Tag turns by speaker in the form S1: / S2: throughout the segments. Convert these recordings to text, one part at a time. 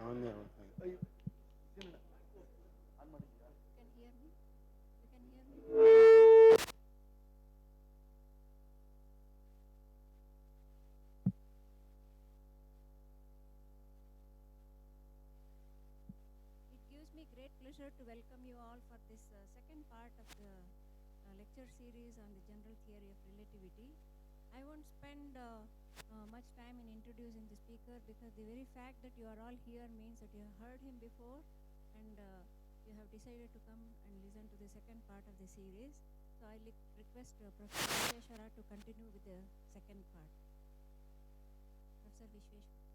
S1: on your thing.
S2: It gives me great pleasure to welcome you all for this second part of the lecture series on the general theory of relativity. I won't spend much time in introducing the speaker because the very fact that you are all here means that you have heard him before and you have decided to come and listen to the second part of the series. So I request Professor Vishweshwara to continue with the second part. Professor Vishweshwara.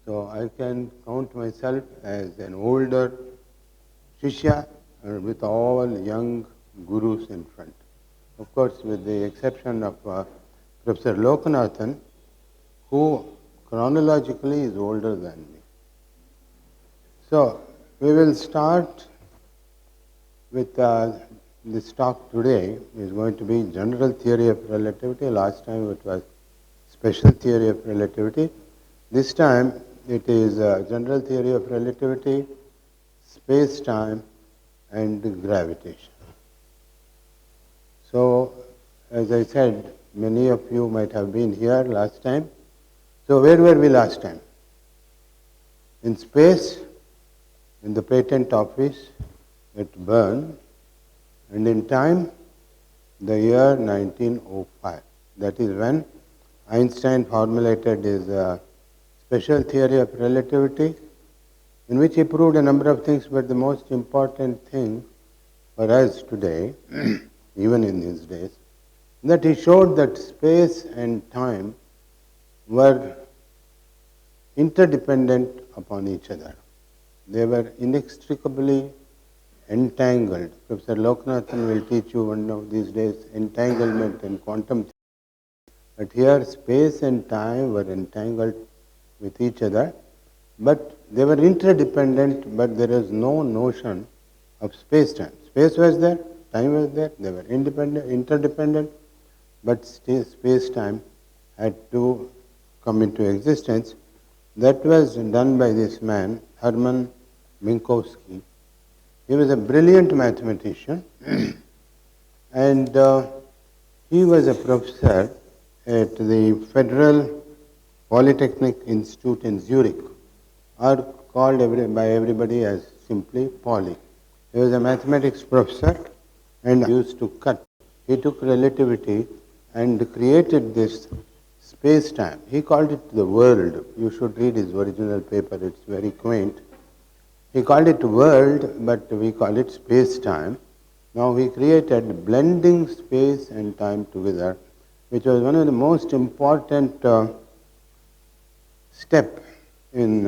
S1: So I can count myself as an older Shishya with all young gurus in front. Of course, with the exception of Professor Lokanathan, who chronologically is older than me. So we will start with this talk today is going to be general theory of relativity. Last time it was special theory of relativity. This time it is general theory of relativity, space-time, and gravitation. So, as I said, many of you might have been here last time. So, where were we last time? In space, in the patent office at Bern, and in time, the year 1905. That is when Einstein formulated his special theory of relativity, in which he proved a number of things, but the most important thing for us today, even in these days, that he showed that space and time were interdependent upon each other. They were inextricably entangled. Professor Lokanathan will teach you one of these days entanglement and quantum theory. But here space and time were entangled with each other, but they were interdependent, but there is no notion of space-time. Space was there, time was there, they were interdependent, but still space-time had to come into existence. That was done by this man, Hermann Minkowski. He was a brilliant mathematician, and he was a professor at the Federal Polytechnic Institute in Zurich, or called by everybody as simply Poly. He was a mathematics professor and used to cut. He took relativity and created this space-time. He called it the world. You should read his original paper, it's very quaint. He called it world, but we call it space-time. Now he created blending space and time together, which was one of the most important step in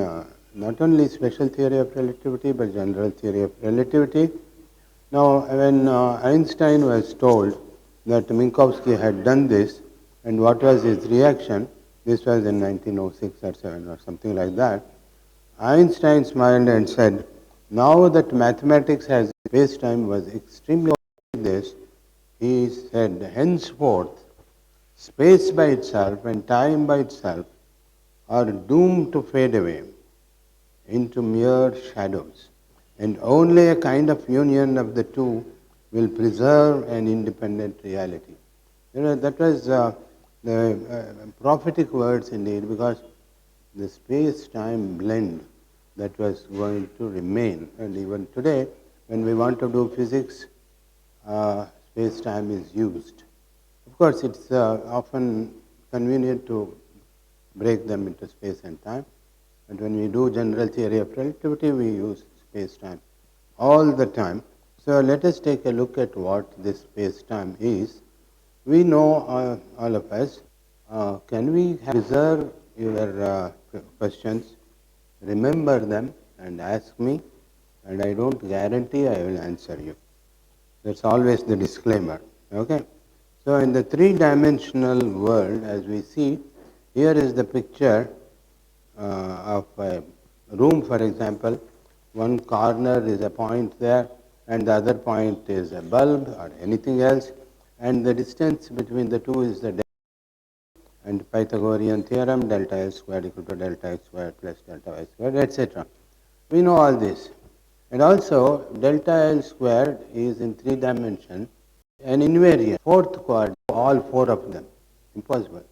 S1: not only special theory of relativity, but general theory of relativity. Now, when Einstein was told that Minkowski had done this, and what was his reaction, this was in 1906 or 7 or something like that, Einstein smiled and said, now that mathematics has space-time was extremely like this, he said, henceforth, space by itself and time by itself are doomed to fade away into mere shadows, and only a kind of union of the two will preserve an independent reality. That was the prophetic words indeed, because the space-time blend that was going to remain. And even today, when we want to do physics, space-time is used. Of course, it's often convenient to break them into space and time. And when we do general theory of relativity, we use space-time all the time. So let us take a look at what this space-time is. We know, all of us, can we reserve your questions, remember them and ask me, and I don't guarantee I will answer you. That's always the disclaimer. Okay? So in the three-dimensional world, as we see, here is the picture of a room, for example. One corner is a point there, and the other point is a bulb or anything else, and the distance between the two is the and Pythagorean theorem, delta L squared equal to delta x squared plus delta y squared, etc. We know all this. And also, delta L squared is in three dimension, an invariant, fourth quadrant, all four of them. Impossible.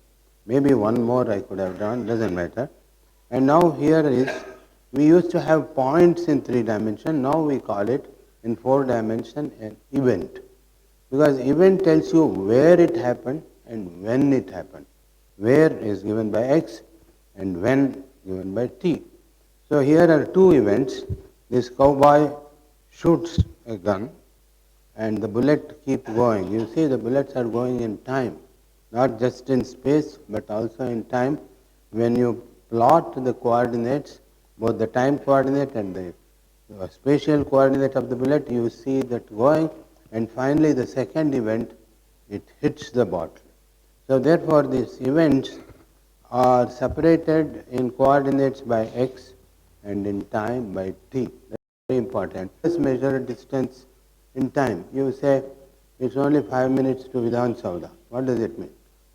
S1: Maybe one more I could have done, doesn't matter. And now here is, we used to have points in three dimension, now we call it in four dimension an event. Because event tells you where it happened and when it happened. Where is given by x and when given by t. So here are two events. This cowboy shoots a gun and the bullet keeps going. You see the bullets are going in time, not just in space but also in time. When you plot the coordinates, both the time coordinate and the spatial coordinate of the bullet, you see that going, and finally the second event, it hits the bottle. So therefore these events are separated in coordinates by x and in time by t. That's very important. Let's measure distance in time. You say it's only 5 minutes to Vidhan Sauda. What does it mean?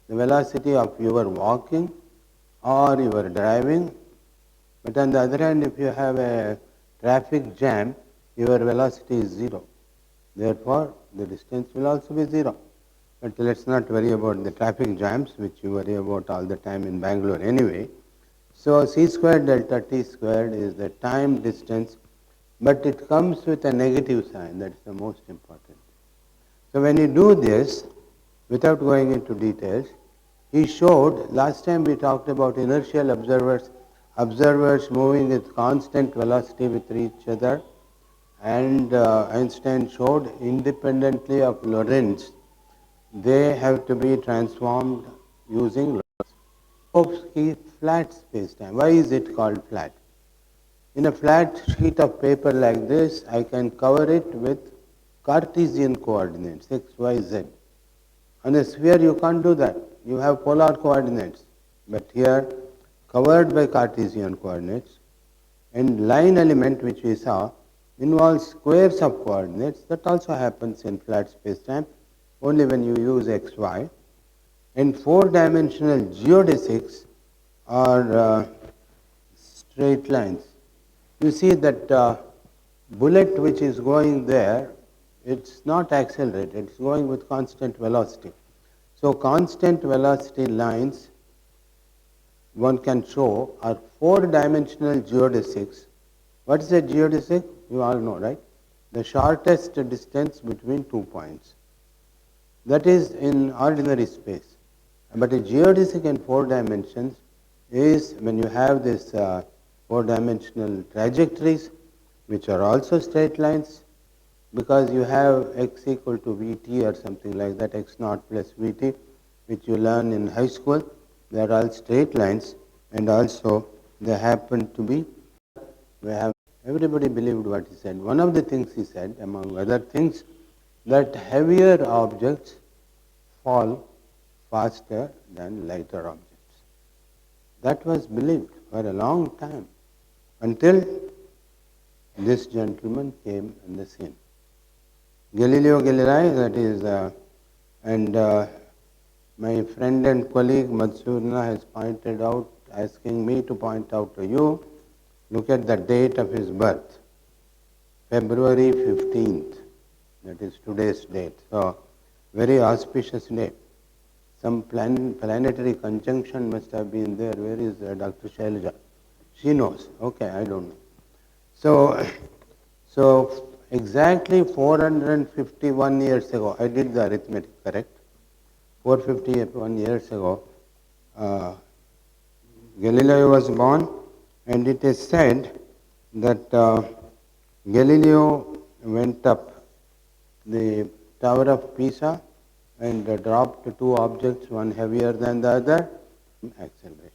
S1: The velocity of your walking or your driving. But on the other hand, if you have a traffic jam, your velocity is 0. Therefore, the distance will also be 0. But let's not worry about the traffic jams, which you worry about all the time in Bangalore anyway. So c squared delta t squared is the time distance, but it comes with a negative sign. That's the most important. So when you do this, without going into details, he showed, last time we talked about inertial observers, observers moving with constant velocity with each other, and Einstein showed independently of Lorentz, they have to be transformed using Minkowski flat spacetime. Why is it called flat? In a flat sheet of paper like this, I can cover it with Cartesian coordinates, x, y, z. On a sphere, you can't do that. You have polar coordinates. But here, covered by Cartesian coordinates, and line element, which we saw, involves squares of coordinates. That also happens in flat spacetime, only when you use x, y. And four-dimensional geodesics are straight lines. You see that bullet which is going there, it's not accelerated, it's going with constant velocity. So constant velocity lines one can show are four-dimensional geodesics. What is a geodesic? You all know, right? The shortest distance between 2 points. That is in ordinary space. But a geodesic in 4 dimensions is when you have this 4-dimensional trajectories, which are also straight lines, because you have x equal to vt or something like that, x naught plus vt, which you learn in high school. They are all straight lines, and also they happen to be, we have Everybody believed what he said. One of the things he said, among other things, that heavier objects fall faster than lighter objects. That was believed for a long time until this gentleman came on the scene. Galileo Galilei, that is, and my friend and colleague Madhusudana has pointed out, asking me to point out to you, look at the date of his birth, February 15th, that is today's date. So, very auspicious day. Some planetary conjunction must have been there. Where is Dr. Shailaja? She knows. Okay, I don't know. So exactly 451 years ago, I did the arithmetic correct. 451 years ago, Galileo was born, and it is said that Galileo went up the Tower of Pisa and dropped two objects, one heavier than the other, acceleration.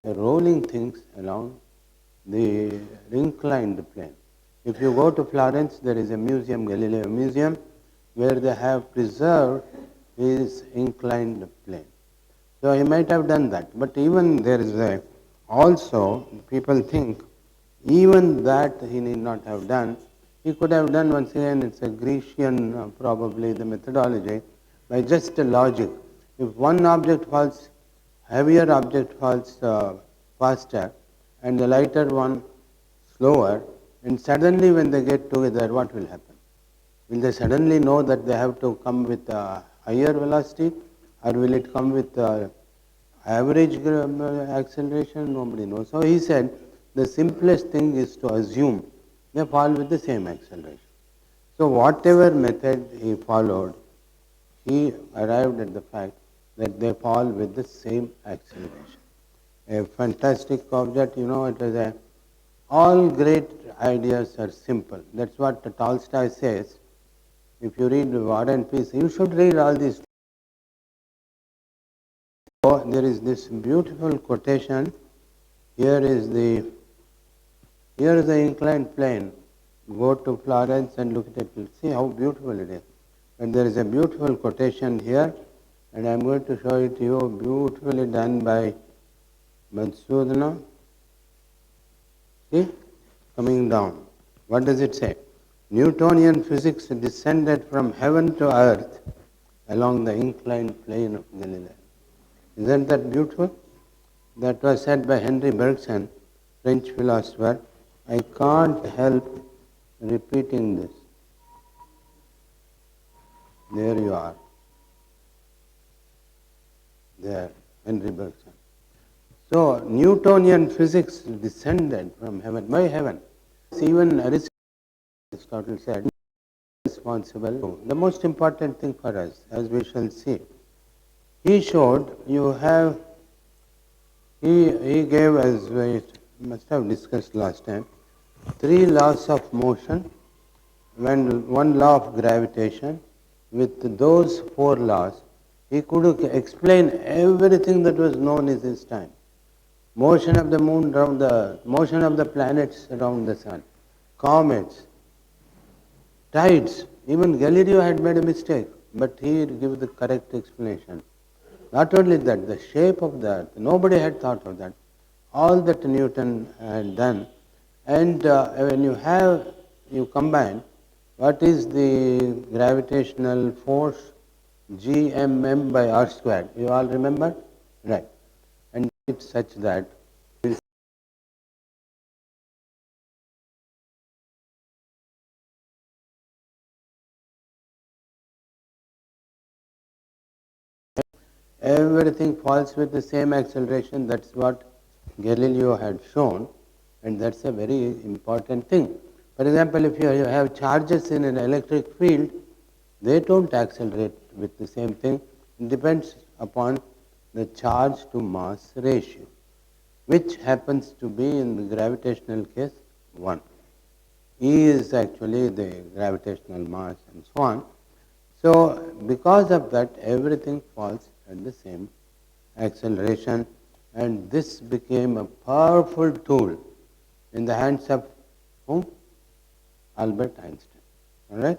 S1: The rolling things along the inclined plane. If you go to Florence, there is a museum, Galileo Museum, where they have preserved his inclined plane. So he might have done that. But even there is also, people think, even that he need not have done. He could have done, once again, it's a Grecian, probably the methodology, by just logic. If one object falls, heavier object falls faster, and the lighter one slower, and suddenly when they get together, what will happen? Will they suddenly know that they have to come with a higher velocity, or will it come with average acceleration? Nobody knows. So he said the simplest thing is to assume they fall with the same acceleration. So whatever method he followed, he arrived at the fact that they fall with the same acceleration. A fantastic object, it was all great ideas are simple. That's what Tolstoy says. If you read War and Peace, you should read all these. So there is this beautiful quotation. Here is the inclined plane. Go to Florence and look at it. See how beautiful it is. And there is a beautiful quotation here, and I am going to show it to you, beautifully done by Madhusudana. See, coming down. What does it say? Newtonian physics descended from heaven to earth along the inclined plane of Galileo. Isn't that beautiful? That was said by Henry Bergson, French philosopher. I can't help repeating this. There you are. There, Henry Bergson. So, Newtonian physics descended from heaven. By heaven. Even Aristotle said, responsible. The most important thing for us, as we shall see, he showed he gave, as we must have discussed last time, 3 laws of motion, one law of gravitation. With those 4 laws, he could explain everything that was known in his time. Motion of the moon around motion of the planets around the sun, comets, tides. Even Galileo had made a mistake, but he gave the correct explanation. Not only that, the shape of the earth, nobody had thought of that. All that Newton had done. And when you combine, what is the gravitational force? Gmm by r squared. You all remember? Right. And it's such that everything falls with the same acceleration. That's what Galileo had shown, and that's a very important thing. For example, if you have charges in an electric field, they don't accelerate with the same thing. It depends upon the charge to mass ratio, which happens to be in the gravitational case 1. E is actually the gravitational mass and so on. So because of that, everything falls at the same acceleration, and this became a powerful tool in the hands of Whom? Albert Einstein. All right?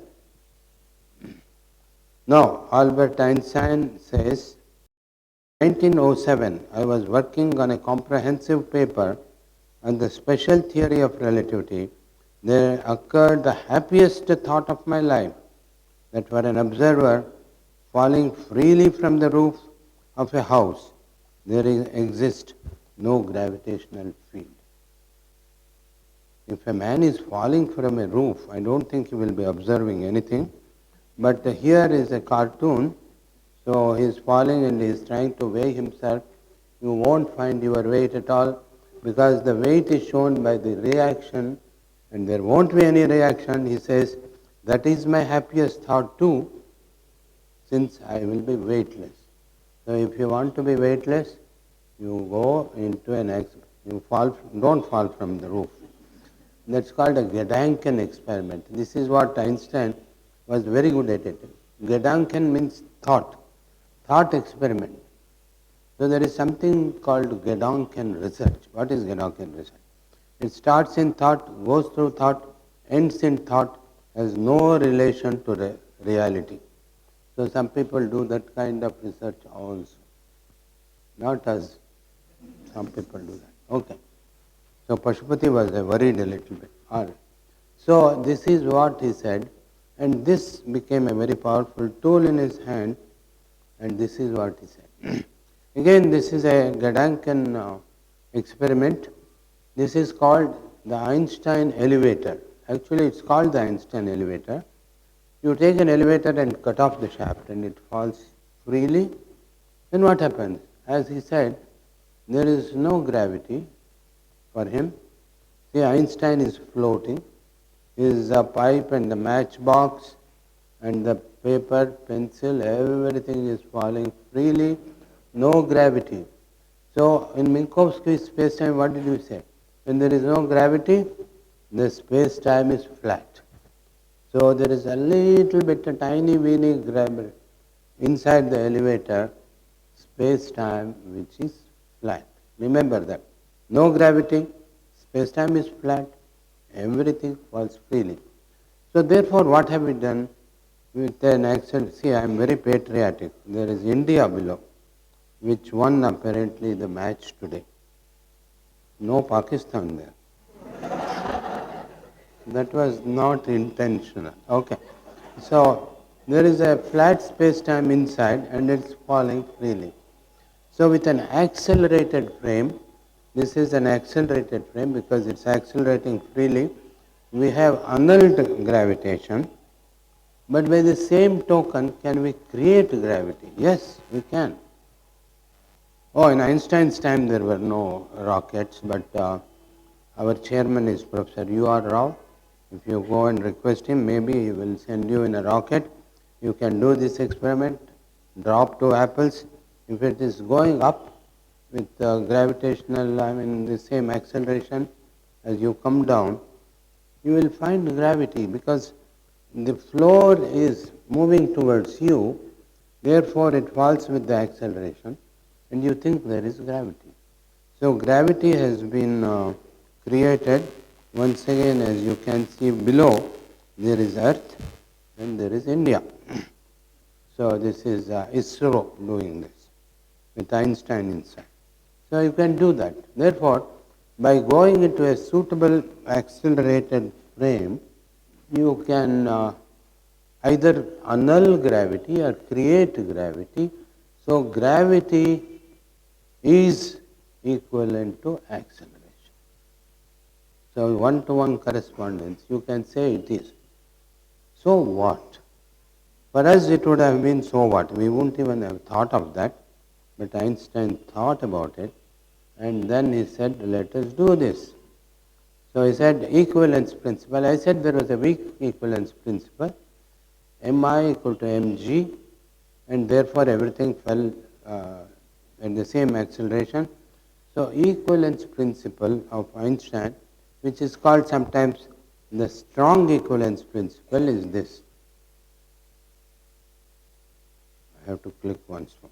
S1: Now, Albert Einstein says, 1907, I was working on a comprehensive paper on the special theory of relativity. There occurred the happiest thought of my life, that for an observer falling freely from the roof of a house, there exists no gravitational field. If a man is falling from a roof, I don't think he will be observing anything. But here is a cartoon, so he is falling and he is trying to weigh himself. You won't find your weight at all because the weight is shown by the reaction and there won't be any reaction. He says, that is my happiest thought too, since I will be weightless. So if you want to be weightless, you go into don't fall from the roof. That's called a Gedanken experiment. This is what Einstein was very good at it. Gedanken means thought experiment. So there is something called Gedanken research. What is Gedanken research? It starts in thought, goes through thought, ends in thought, has no relation to reality. So some people do that kind of research also. Not us. Some people do that. Okay. So Pashupati was worried a little bit. All right. So this is what he said, and this became a very powerful tool in his hand, and this is what he said. Again, this is a Gedanken experiment. This is called the Einstein elevator. Actually, it's called the Einstein elevator. You take an elevator and cut off the shaft, and it falls freely. Then what happens? As he said, there is no gravity for him. See, Einstein is floating. His pipe and the matchbox and the paper, pencil, everything is falling freely. No gravity. So, in Minkowski space-time, what did we say? When there is no gravity, the space-time is flat. So, there is a little bit, a tiny weeny gravity inside the elevator, space-time which is flat. Remember that. No gravity, space-time is flat, everything falls freely. So therefore, what have we done with an accent? See, I am very patriotic. There is India below, which won apparently the match today. No Pakistan there. That was not intentional. Okay. So there is a flat space-time inside and it's falling freely. So with an accelerated frame, this is an accelerated frame because it's accelerating freely. We have annulled gravitation, but by the same token, can we create gravity? Yes, we can. Oh, in Einstein's time there were no rockets, but our chairman is Professor U.R. Rao. If you go and request him, maybe he will send you in a rocket. You can do this experiment, drop 2 apples. If it is going up with gravitational, the same acceleration as you come down, you will find gravity because the floor is moving towards you, therefore it falls with the acceleration and you think there is gravity. So gravity has been created. Once again, as you can see below, there is Earth and there is India. So this is ISRO doing this with Einstein inside. So you can do that. Therefore, by going into a suitable accelerated frame, you can either annul gravity or create gravity. So gravity is equivalent to acceleration. So one-to-one correspondence, you can say it is. So what? For us it would have been so what? We wouldn't even have thought of that. But Einstein thought about it and then he said, let us do this. So he said equivalence principle. I said there was a weak equivalence principle, Mi equal to mg, and therefore everything fell at the same acceleration. So equivalence principle of Einstein, which is called sometimes the strong equivalence principle, is this. I have to click once more.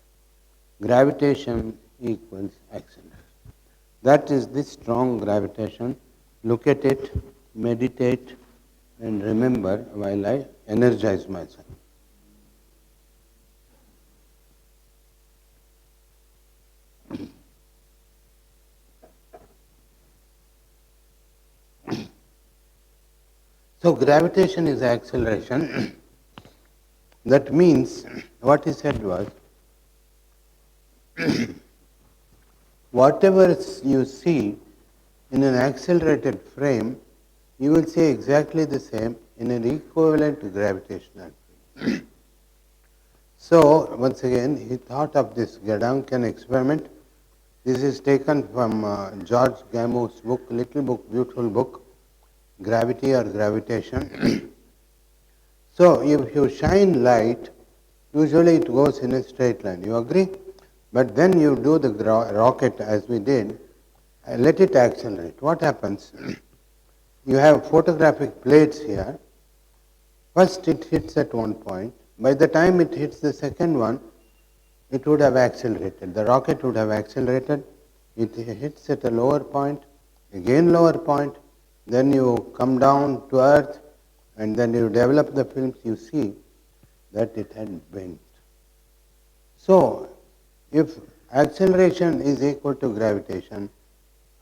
S1: Gravitation equals acceleration. That is the strong gravitation. Look at it. meditate and remember while I energize myself. So gravitation is acceleration. That means what he said was, whatever you see in an accelerated frame, you will see exactly the same in an equivalent gravitational field. So once again, he thought of this Gedanken experiment. This is taken from George Gamow's book, little book, beautiful book, Gravity or Gravitation. So if you shine light, usually it goes in a straight line. You agree? But then you do the rocket as we did, let it accelerate. What happens? You have photographic plates here. First it hits at one point. By the time it hits the second one, it would have accelerated. The rocket would have accelerated. It hits at a lower point, again lower point. Then you come down to Earth, and then you develop the films. You see that it had bent. So, if acceleration is equal to gravitation,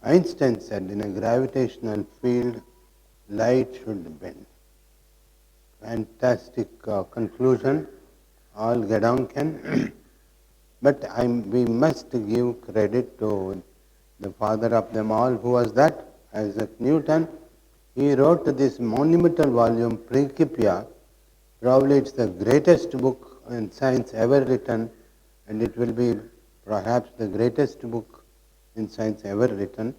S1: Einstein said in a gravitational field, light should bend. Fantastic conclusion, all Gedanken. But we must give credit to the father of them all. Who was that? Isaac Newton. He wrote this monumental volume, Principia. Probably it's the greatest book in science ever written, and it will be perhaps the greatest book in science ever written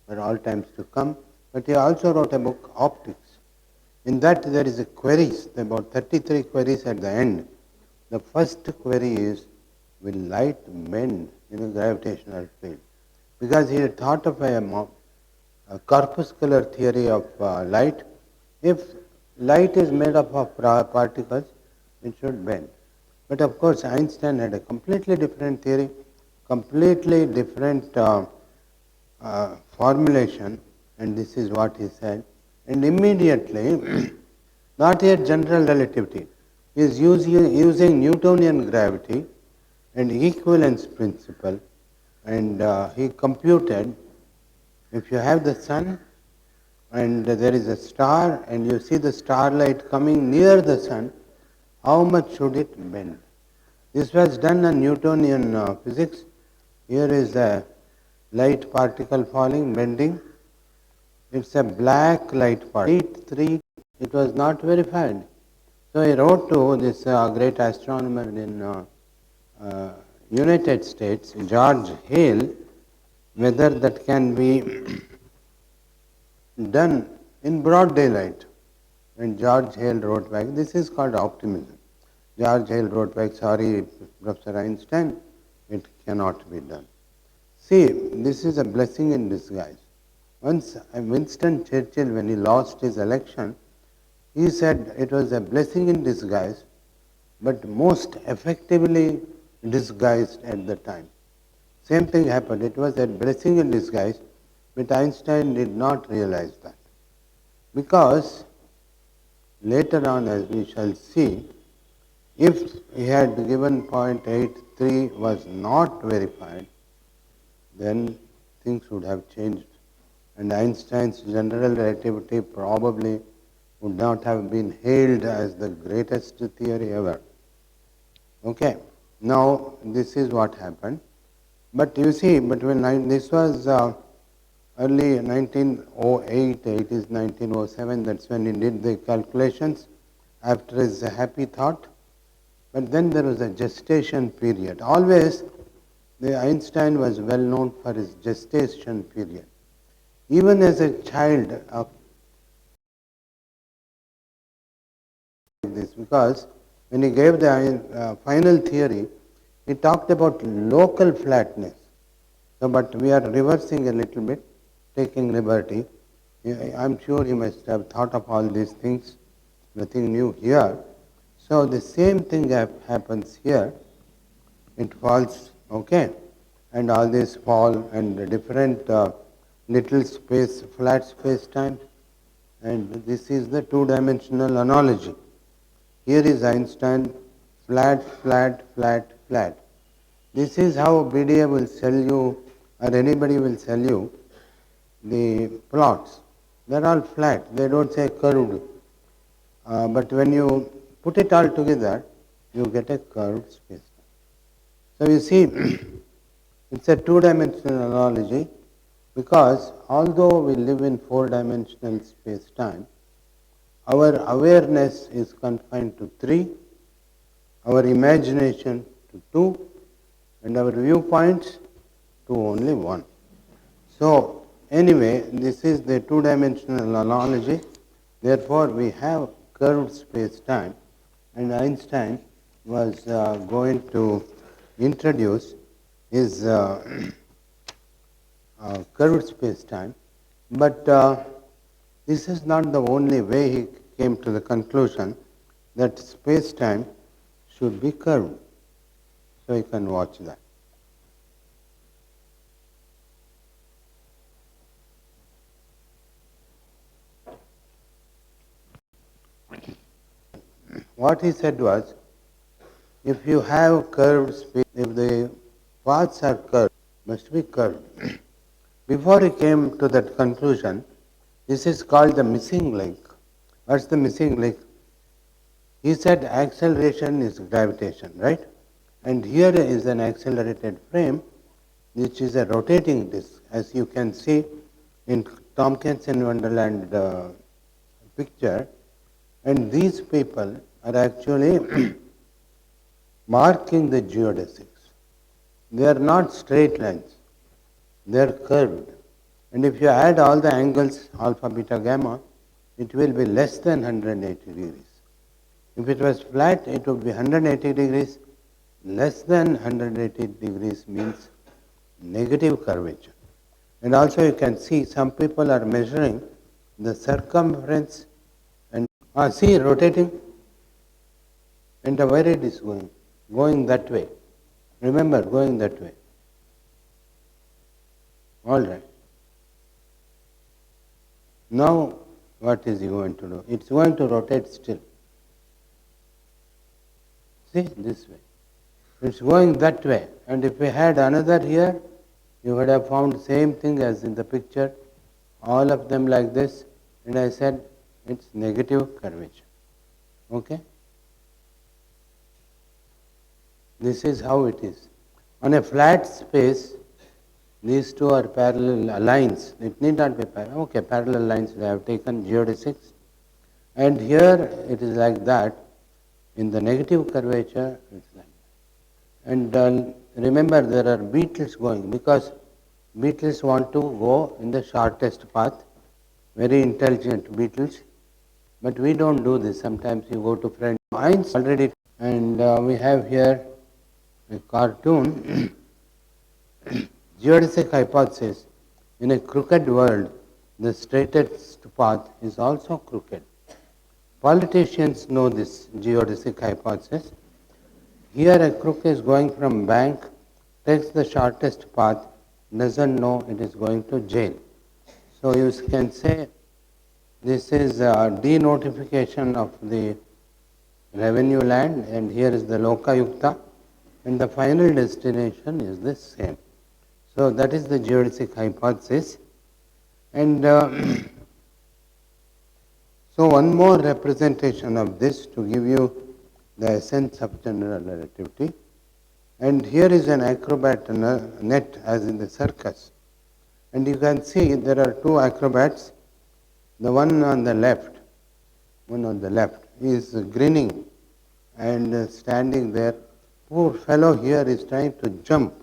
S1: for all times to come. But he also wrote a book, Optics. In that there is a queries, about 33 queries at the end. The first query is, will light bend in a gravitational field? Because he had thought of a corpuscular theory of light. If light is made up of particles, it should bend. But of course, Einstein had a completely different theory, completely different formulation, and this is what he said. And immediately, not yet general relativity, he is using Newtonian gravity and equivalence principle, and he computed, if you have the sun and there is a star and you see the starlight coming near the sun, how much should it bend? This was done on Newtonian physics. Here is a light particle falling, bending. It's a black light particle. 3, it was not verified. So he wrote to this great astronomer in United States, George Hale, whether that can be done in broad daylight. And George Hale wrote back, this is called optimism. George Hale wrote back, sorry, Professor Einstein, it cannot be done. See, this is a blessing in disguise. Once Winston Churchill, when he lost his election, he said it was a blessing in disguise, but most effectively disguised at the time. Same thing happened. It was a blessing in disguise, but Einstein did not realize that. Because later on, as we shall see, if he had given 0.83 was not verified, then things would have changed. And Einstein's general relativity probably would not have been hailed as the greatest theory ever. Okay, now this is what happened. But you see, this was early 1908, it is 1907, that's when he did the calculations after his happy thought. But then there was a gestation period. Always, the Einstein was well known for his gestation period. Even as a child of this, because when he gave the final theory, he talked about local flatness. So, but we are reversing a little bit, taking liberty. I'm sure he must have thought of all these things, nothing new here. So the same thing happens here. It falls, okay, and all these fall and different little space, flat space time, And this is the two-dimensional analogy. Here is Einstein, flat, flat, flat, flat. This is how BDA will sell you, or anybody will sell you, the plots. They're all flat, they don't say curved. But when you put it all together, you get a curved space. So you see, it's a two-dimensional analogy because although we live in four-dimensional space-time, our awareness is confined to three, our imagination to two, and our viewpoints to only one. So anyway, this is the two-dimensional analogy. Therefore, we have curved space-time, and Einstein was going to introduce his curved space-time, but this is not the only way he came to the conclusion that space-time should be curved. So you can watch that. What he said was, if you have curved space, if the paths are curved, must be curved. Before he came to that conclusion, this is called the missing link. What's the missing link? He said acceleration is gravitation, right? And here is an accelerated frame, which is a rotating disk, as you can see in Tompkins Wonderland picture. And these people are actually marking the geodesics. They are not straight lines, they are curved. And if you add all the angles, alpha, beta, gamma, it will be less than 180 degrees. If it was flat, it would be 180 degrees. Less than 180 degrees means negative curvature. And also you can see some people are measuring the circumference and see rotating, and where it is going that way. Remember, going that way. All right. Now what is he going to do? It's going to rotate still. See, this way. It's going that way. And if we had another here, you would have found same thing as in the picture, all of them like this, and I said it's negative curvature. Okay? This is how it is. On a flat space, these two are parallel lines. It need not be parallel. Okay, parallel lines they have taken geodesics. And here it is like that. In the negative curvature, it's like that. And remember, there are beetles going because beetles want to go in the shortest path. Very intelligent beetles. But we don't do this. Sometimes you go to friends. Mine's already. And we have here a cartoon. Geodesic hypothesis. In a crooked world, the straightest path is also crooked. Politicians know this geodesic hypothesis. Here a crook is going from bank, takes the shortest path, doesn't know it is going to jail. So you can say this is a denotification of the revenue land, and here is the Lokayukta, and the final destination is the same. So that is the geodesic hypothesis. And so one more representation of this to give you the essence of general relativity. And here is an acrobat net as in the circus. And you can see there are two acrobats. The one on the left is grinning and standing there. Poor fellow here is trying to jump.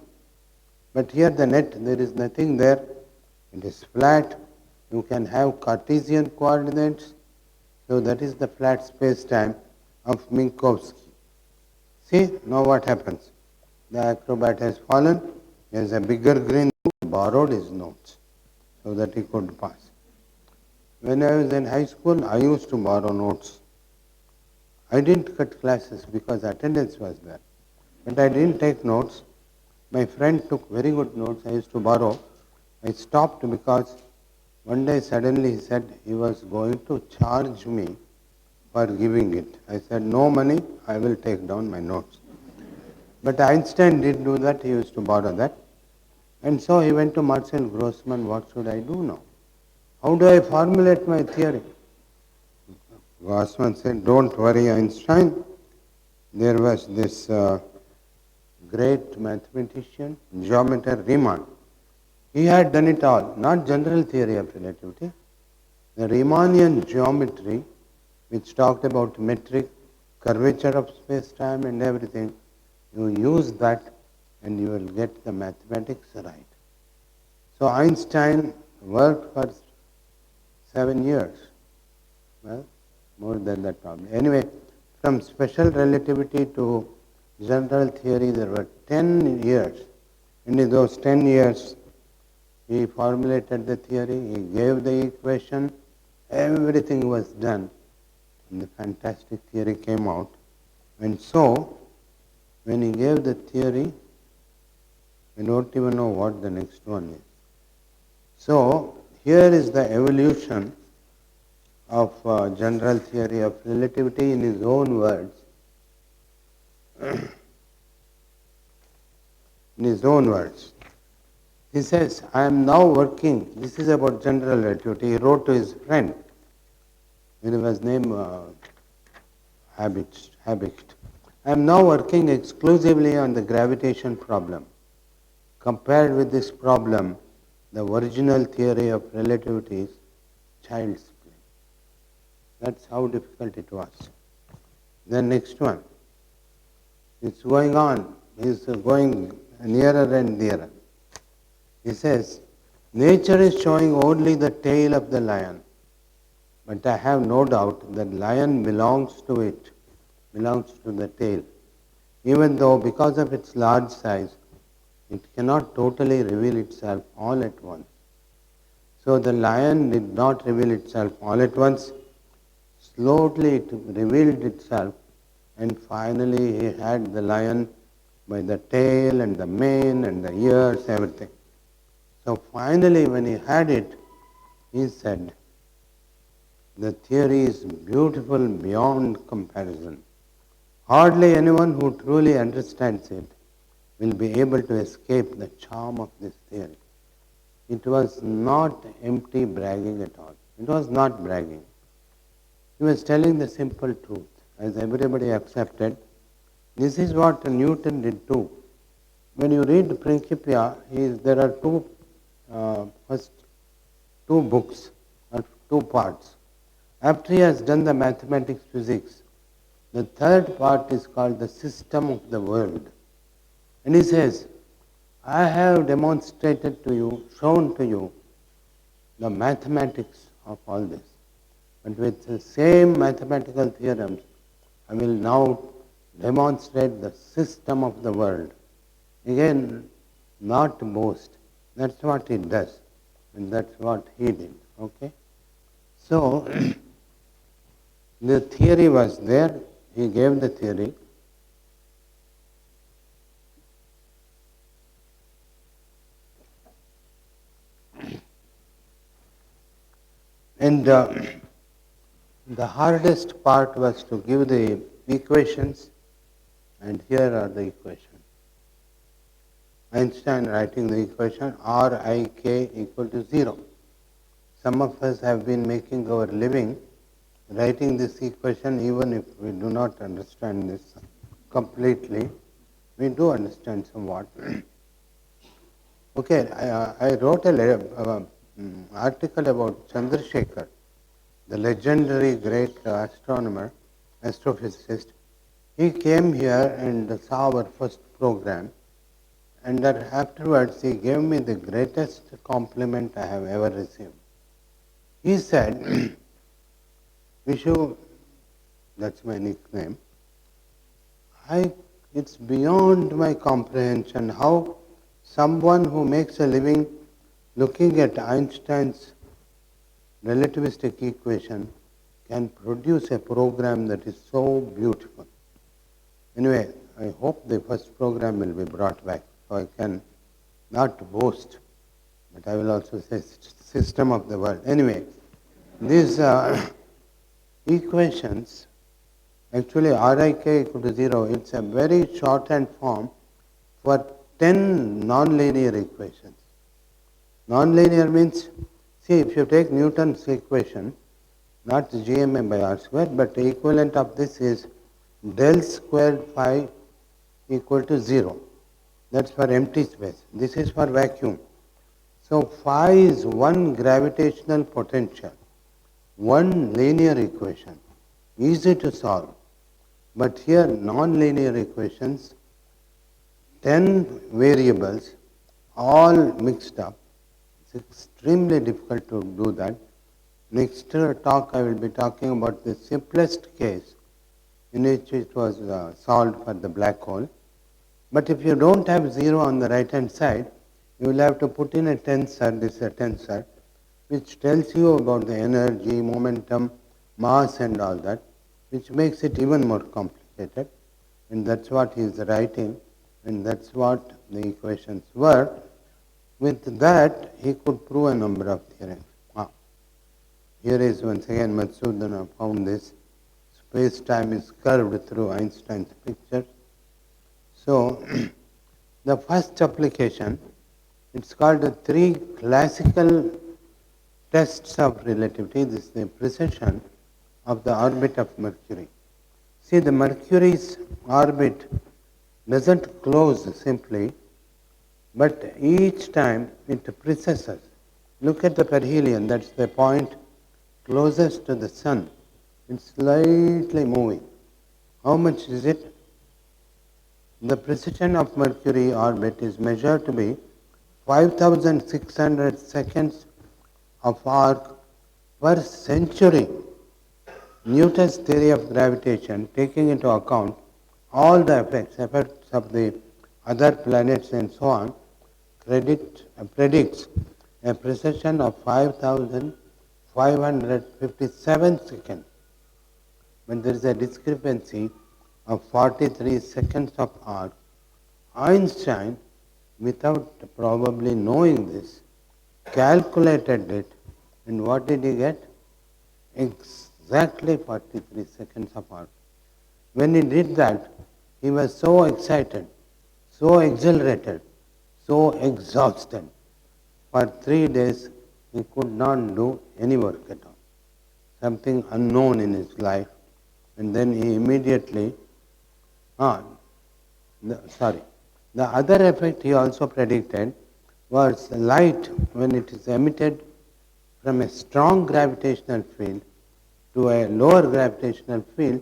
S1: But here the net, there is nothing there. It is flat. You can have Cartesian coordinates. So that is the flat space-time of Minkowski. See, now what happens? The acrobat has fallen. There is a bigger grin. Borrowed his notes so that he could pass. When I was in high school, I used to borrow notes. I didn't cut classes because attendance was there. But I didn't take notes. My friend took very good notes. I used to borrow. I stopped because One day suddenly he said he was going to charge me for giving it. I said, no money, I will take down my notes. But Einstein didn't do that, he used to borrow that. And so he went to Marcel Grossman, what should I do now? How do I formulate my theory? Grossman said, don't worry, Einstein. There was this great mathematician, geometer Riemann. He had done it all, not general theory of relativity. The Riemannian geometry, which talked about metric, curvature of space-time and everything, you use that and you will get the mathematics right. So Einstein worked for 7 years. Well, more than that probably. Anyway, from special relativity to general theory, there were 10 years. And in those 10 years, he formulated the theory, he gave the equation, everything was done. And the fantastic theory came out. And so, when he gave the theory, I don't even know what the next one is. So, here is the evolution of general theory of relativity in his own words. In his own words. He says, I am now working, this is about general relativity. He wrote to his friend, it was named Habicht. I am now working exclusively on the gravitation problem. Compared with this problem, the original theory of relativity is child's play. That's how difficult it was. The next one. It's going on. It's going nearer and nearer. He says, nature is showing only the tail of the lion. But I have no doubt that lion belongs to it, belongs to the tail. Even though because of its large size, it cannot totally reveal itself all at once. So the lion did not reveal itself all at once. Slowly it revealed itself, and finally he had the lion by the tail and the mane and the ears, everything. So finally when he had it, he said, the theory is beautiful beyond comparison. Hardly anyone who truly understands it will be able to escape the charm of this theory. It was not empty bragging at all. It was not bragging. He was telling the simple truth, as everybody accepted. This is what Newton did too. When you read Principia, there are first two books, or two parts. After he has done the mathematics, physics, the third part is called the system of the world. And he says, I have demonstrated to you, shown to you the mathematics of all this. But with the same mathematical theorems, I will now demonstrate the system of the world. Again, not boast. That's what he does. And that's what he did. Okay? So, the theory was there. He gave the theory. And the hardest part was to give the equations, and here are the equations. Einstein writing the equation Rik equal to 0. Some of us have been making our living writing this equation even if we do not understand this completely. We do understand somewhat. Okay, I wrote an article about Chandrasekhar, the legendary great astronomer, astrophysicist. He came here and saw our first program, and afterwards he gave me the greatest compliment I have ever received. He said, Vishu, that's my nickname, it's beyond my comprehension how someone who makes a living looking at Einstein's relativistic equation can produce a program that is so beautiful. Anyway, I hope the first program will be brought back so I can not boast but I will also say system of the world. Anyway, these equations, actually Rik equal to 0, it's a very shorthand form for 10 nonlinear equations. Nonlinear means, see, if you take Newton's equation, not GMA by R square, but the equivalent of this is del squared phi equal to 0. That's for empty space. This is for vacuum. So phi is one gravitational potential, one linear equation, easy to solve. But here non-linear equations, 10 variables, all mixed up. It's extremely difficult to do that. Next talk I will be talking about the simplest case in which it was solved for the black hole. But if you don't have 0 on the right hand side, you will have to put in a tensor, this is a tensor, which tells you about the energy, momentum, mass and all that, which makes it even more complicated. And that's what he is writing, and that's what the equations were. With that, he could prove a number of theorems. Here is once again Matsudana found this. Space-time is curved through Einstein's picture. So, the first application, it's called the 3 classical tests of relativity. This is the precession of the orbit of Mercury. See, the Mercury's orbit doesn't close simply, but each time it precesses. Look at the perihelion, that's the point closest to the sun. It's slightly moving. How much is it? The precession of Mercury orbit is measured to be 5,600 seconds of arc per century. Newton's theory of gravitation, taking into account all the effects of the other planets and so on, predicts a precession of 5,557 seconds. But there is a discrepancy of 43 seconds of arc. Einstein, without probably knowing this, calculated it, and what did he get? Exactly 43 seconds of arc. When he did that, he was so excited, so exhilarated, so exhausted. For 3 days, he could not do any work at all. Something unknown in his life. And then he immediately, the other effect he also predicted was light, when it is emitted from a strong gravitational field to a lower gravitational field,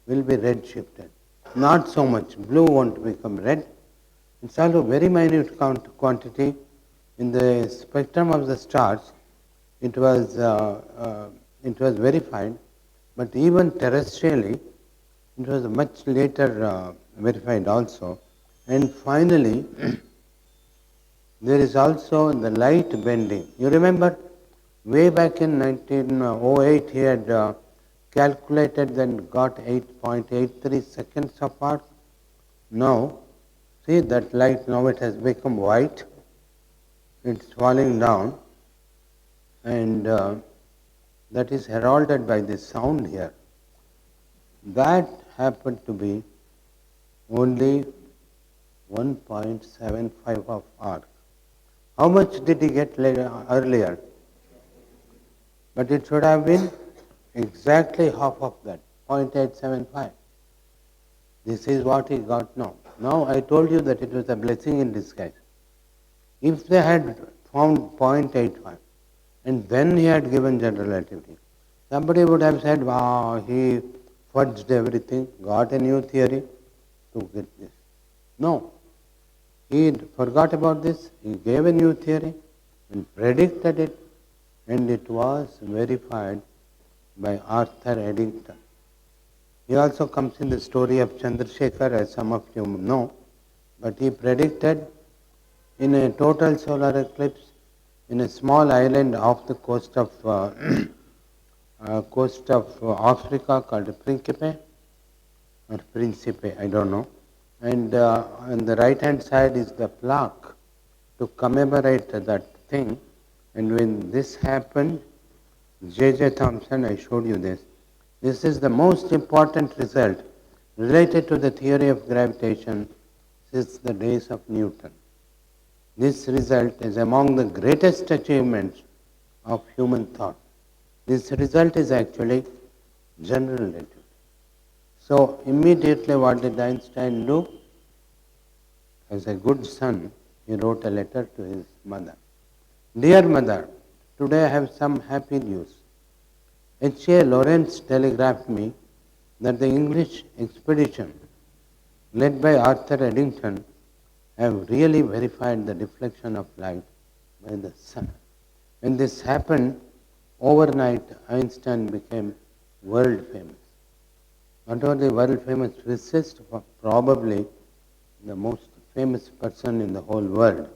S1: will be redshifted. Not so much. Blue won't become red. It's also very minute quantity. In the spectrum of the stars, it was verified, but even terrestrially, it was much later verified also. And finally, there is also the light bending. You remember, way back in 1908, he had calculated and got 8.83 seconds of arc. Now, see that light, now it has become white. It's falling down, and that is heralded by this sound here. That happened to be only 1.75 of arc. How much did he get earlier? But it should have been exactly half of that, 0.875. This is what he got now. Now I told you that it was a blessing in disguise. If they had found 0.85 and then he had given general relativity, somebody would have said, wow, he fudged everything, got a new theory to get this. No. He forgot about this, he gave a new theory and predicted it, and it was verified by Arthur Eddington. He also comes in the story of Chandrasekhar, as some of you know, but he predicted in a total solar eclipse in a small island off the coast of Africa called Principe, or Principe, I don't know. And on the right hand side is the plaque to commemorate that thing. And when this happened, J.J. Thomson, I showed you this. This is the most important result related to the theory of gravitation since the days of Newton. This result is among the greatest achievements of human thought. This result is actually general relativity. So immediately what did Einstein do? As a good son, he wrote a letter to his mother. Dear mother, today I have some happy news. H.A. Lawrence telegraphed me that the English expedition led by Arthur Eddington have really verified the deflection of light by the sun. When this happened, overnight Einstein became world famous. Not only world famous physicist, but probably the most famous person in the whole world.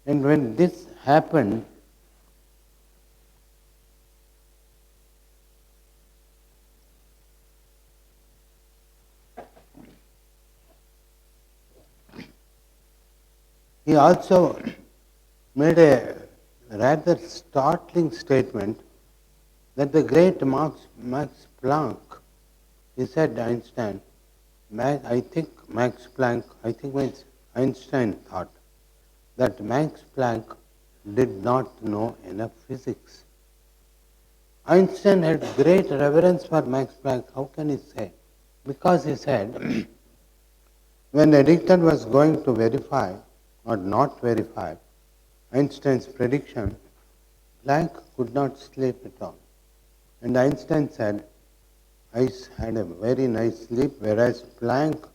S1: And when this happened, he also made a rather startling statement that the great Max Planck, he said Einstein, I think means Einstein thought that Max Planck did not know enough physics. Einstein had great reverence for Max Planck. How can he say? Because he said, when Eddington was going to verify or not verify Einstein's prediction, Planck could not sleep at all. And Einstein said, I had a very nice sleep, whereas Planck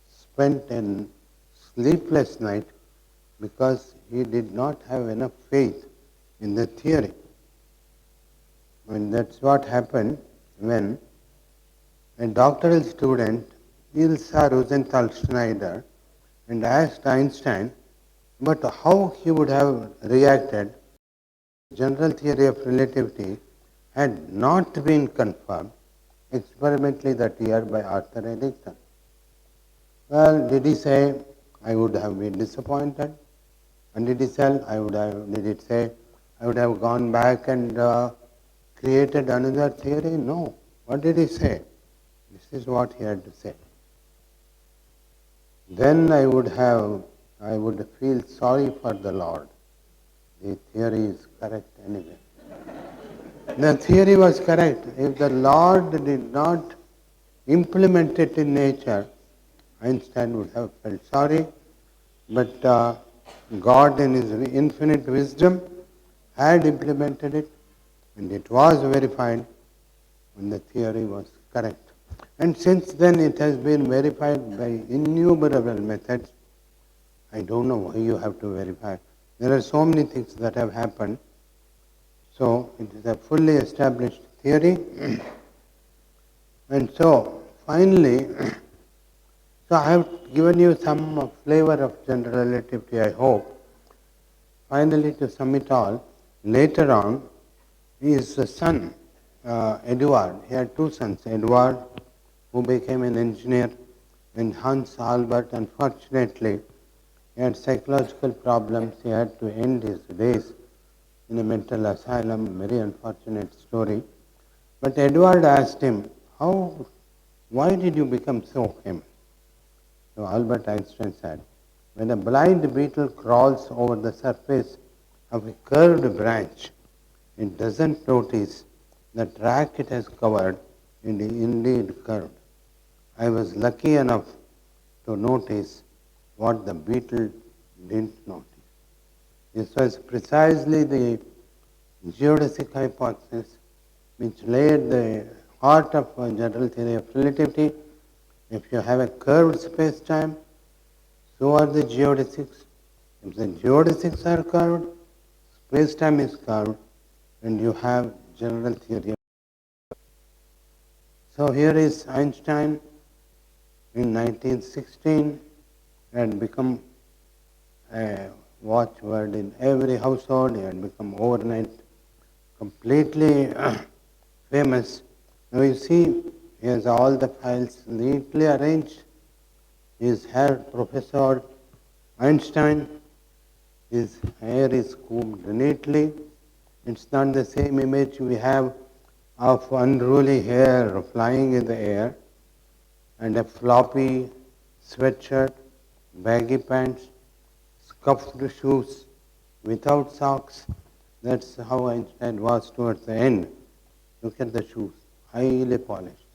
S1: spent a sleepless night because he did not have enough faith in the theory. And that's what happened when a doctoral student, Ilsa Rosenthal Schneider, and asked Einstein, but how he would have reacted if general theory of relativity had not been confirmed experimentally that year by Arthur Eddington. Well, did he say, I would have been disappointed? And did he say, I would have gone back and created another theory? No. What did he say? This is what he had to say. Then I would feel sorry for the Lord. The theory is correct anyway. The theory was correct. If the Lord did not implement it in nature, Einstein would have felt sorry. But God in His infinite wisdom had implemented it, and it was verified when the theory was correct. And since then it has been verified by innumerable methods. I don't know why you have to verify. There are so many things that have happened. So it is a fully established theory. And so finally, so I have given you some flavor of general relativity, I hope. Finally, to sum it all, later on, his son, Edward, he had two sons, Edward, who became an engineer, and Hans Albert. Unfortunately, he had psychological problems. He had to end his days in a mental asylum, very unfortunate story. But Edward asked him, why did you become so famous? So Albert Einstein said, when a blind beetle crawls over the surface of a curved branch, it doesn't notice the track it has covered is indeed curved. I was lucky enough to notice what the beetle didn't notice. This was precisely the geodesic hypothesis which laid the heart of general theory of relativity. If you have a curved space-time, so are the geodesics. If the geodesics are curved, space-time is curved, and you have general theory. So here is Einstein in 1916, had become a watchword in every household. He had become overnight completely famous. Now you see, he has all the files neatly arranged. He is Herr Professor Einstein. His hair is combed neatly. It's not the same image we have of unruly hair flying in the air and a floppy sweatshirt, baggy pants, scuffed shoes, without socks. That's how Einstein was towards the end. Look at the shoes, highly polished.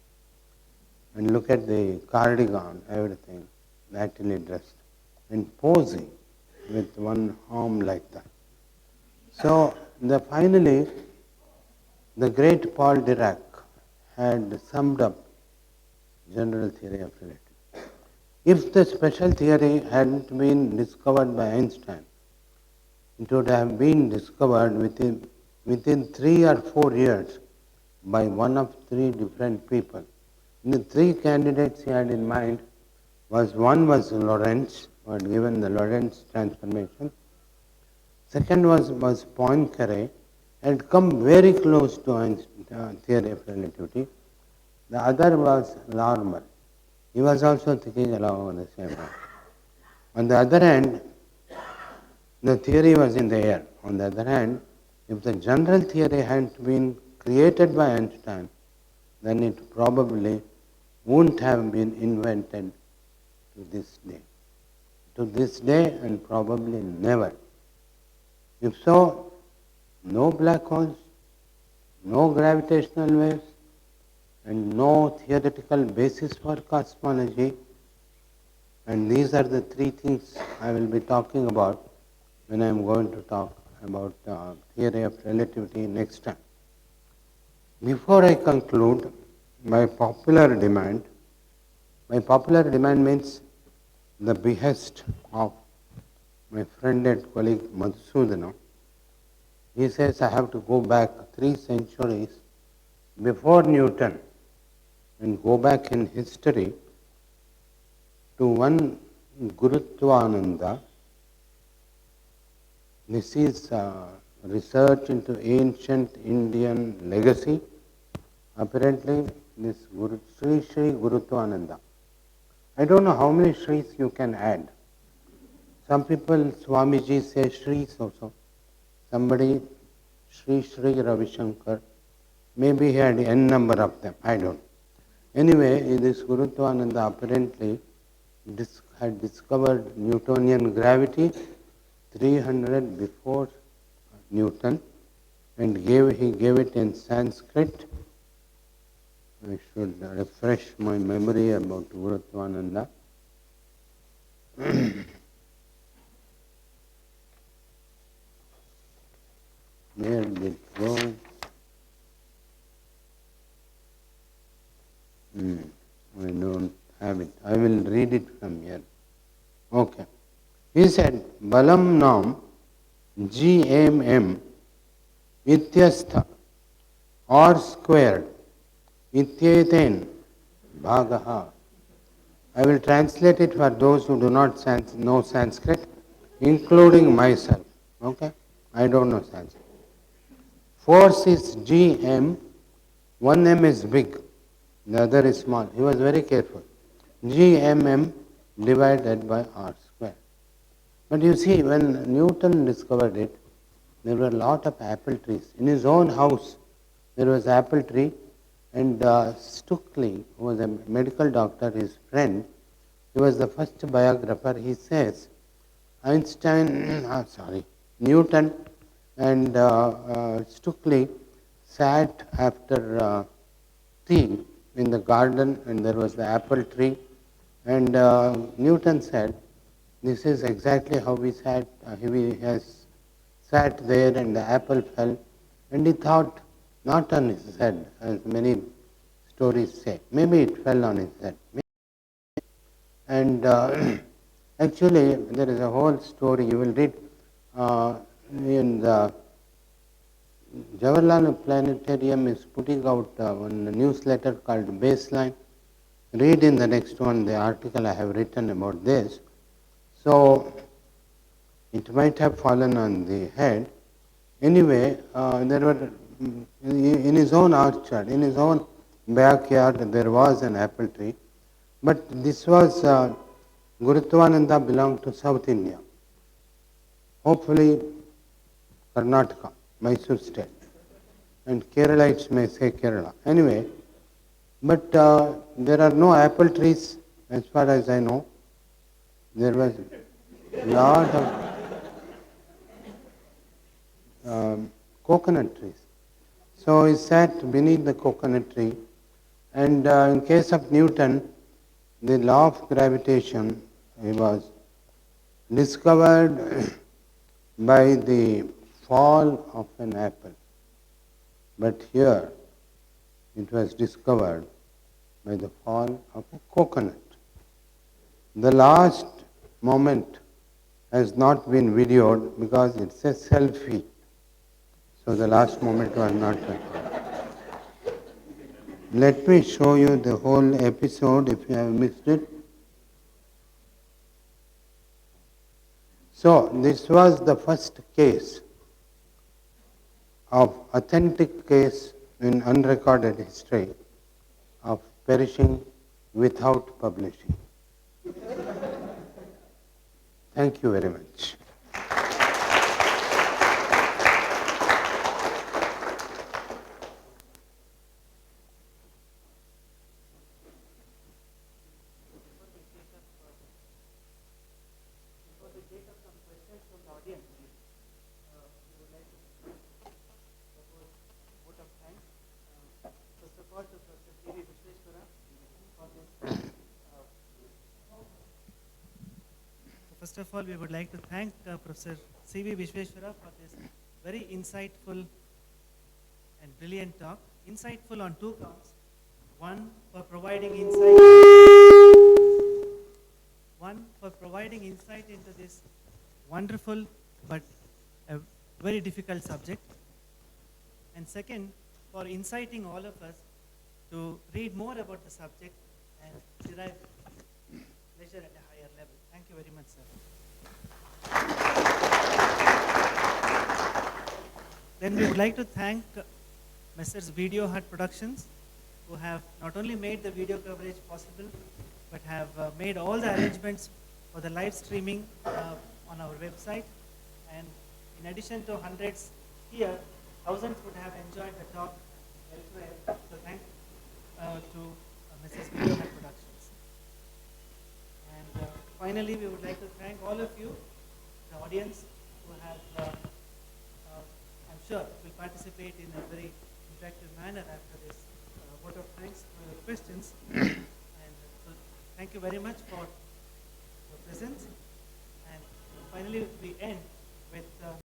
S1: And look at the cardigan, everything, nattily dressed, and posing with one arm like that. So, finally, the great Paul Dirac had summed up general theory of relativity. If the special theory hadn't been discovered by Einstein, it would have been discovered within 3 or 4 years by one of three different people. The three candidates he had in mind one was Lorentz, who had given the Lorentz transformation. Second was Poincaré, had come very close to Einstein's theory of relativity. The other was Larmor. He was also thinking along the same line. On the other hand, the theory was in the air. On the other hand, if the general theory hadn't been created by Einstein, then it probably wouldn't have been invented to this day. To this day and probably never. If so, no black holes, no gravitational waves, and no theoretical basis for cosmology. And these are the three things I will be talking about when I am going to talk about theory of relativity next time. Before I conclude, my popular demand means the behest of my friend and colleague Madhusudana. He says I have to go back 3 centuries before Newton and go back in history to one Gurutvananda. This is research into ancient Indian legacy. Apparently, this Sri Gurutvananda. I don't know how many Sris you can add. Some people, Swamiji, say Sris also. Somebody, Sri Ravi Shankar. Maybe he had n number of them. I don't know. Anyway, this Gurutvananda apparently had discovered Newtonian gravity 300 before Newton and he gave it in Sanskrit. I should refresh my memory about Gurutvananda. Where did it go? I don't have it. I will read it from here. Okay. He said, Balam nam GMM ityastha or squared ityeten bhagaha. I will translate it for those who do not know Sanskrit, including myself. Okay? I don't know Sanskrit. Force is GM, one M is big, the other is small. He was very careful. GMM divided by R square. But you see, when Newton discovered it, there were a lot of apple trees. In his own house, there was apple tree, and Stukeley, who was a medical doctor, his friend, he was the first biographer. He says, Newton and Stukeley sat after tea in the garden, and there was the apple tree, and Newton said, this is exactly how we sat. He has sat there and the apple fell, and he thought, not on his head, as many stories say. Maybe it fell on his head. And actually, there is a whole story. You will read in the Jawaharlal Planetarium is putting out one newsletter called Baseline. Read in the next one the article I have written about this. So, it might have fallen on the head. Anyway, there were, in his own orchard, in his own backyard, there was an apple tree. But this was, Gurutvananda belonged to South India. hopefully Karnataka, Mysore state. And Keralites may say Kerala. Anyway, but there are no apple trees as far as I know. There was a lot of coconut trees. So he sat beneath the coconut tree, and in case of Newton, the law of gravitation was discovered by the fall of an apple. But here it was discovered by the fall of a coconut. The last moment has not been videoed because it's a selfie. So the last moment was not recorded. Let me show you the whole episode if you have missed it. So this was the first case of authentic case in unrecorded history of perishing without publishing. Thank you very much.
S3: First of all, we would like to thank Professor C.V. Vishweshwara for this very insightful and brilliant talk. Insightful on two counts. One, for providing insight into this wonderful but a very difficult subject. And second, for inciting all of us to read more about the subject and derive pleasure at a higher level. Thank you very much, sir. Then we would like to thank Messrs. Video Hut Productions, who have not only made the video coverage possible, but have made all the arrangements for the live streaming on our website. And in addition to hundreds here, thousands would have enjoyed the talk elsewhere. So thank to Messrs. Video Hut Productions. And finally, we would like to thank all of you, the audience, who have, I'm sure, will participate in a very interactive manner after this vote of thanks for your questions. And so thank you very much for your presence. And finally, we end with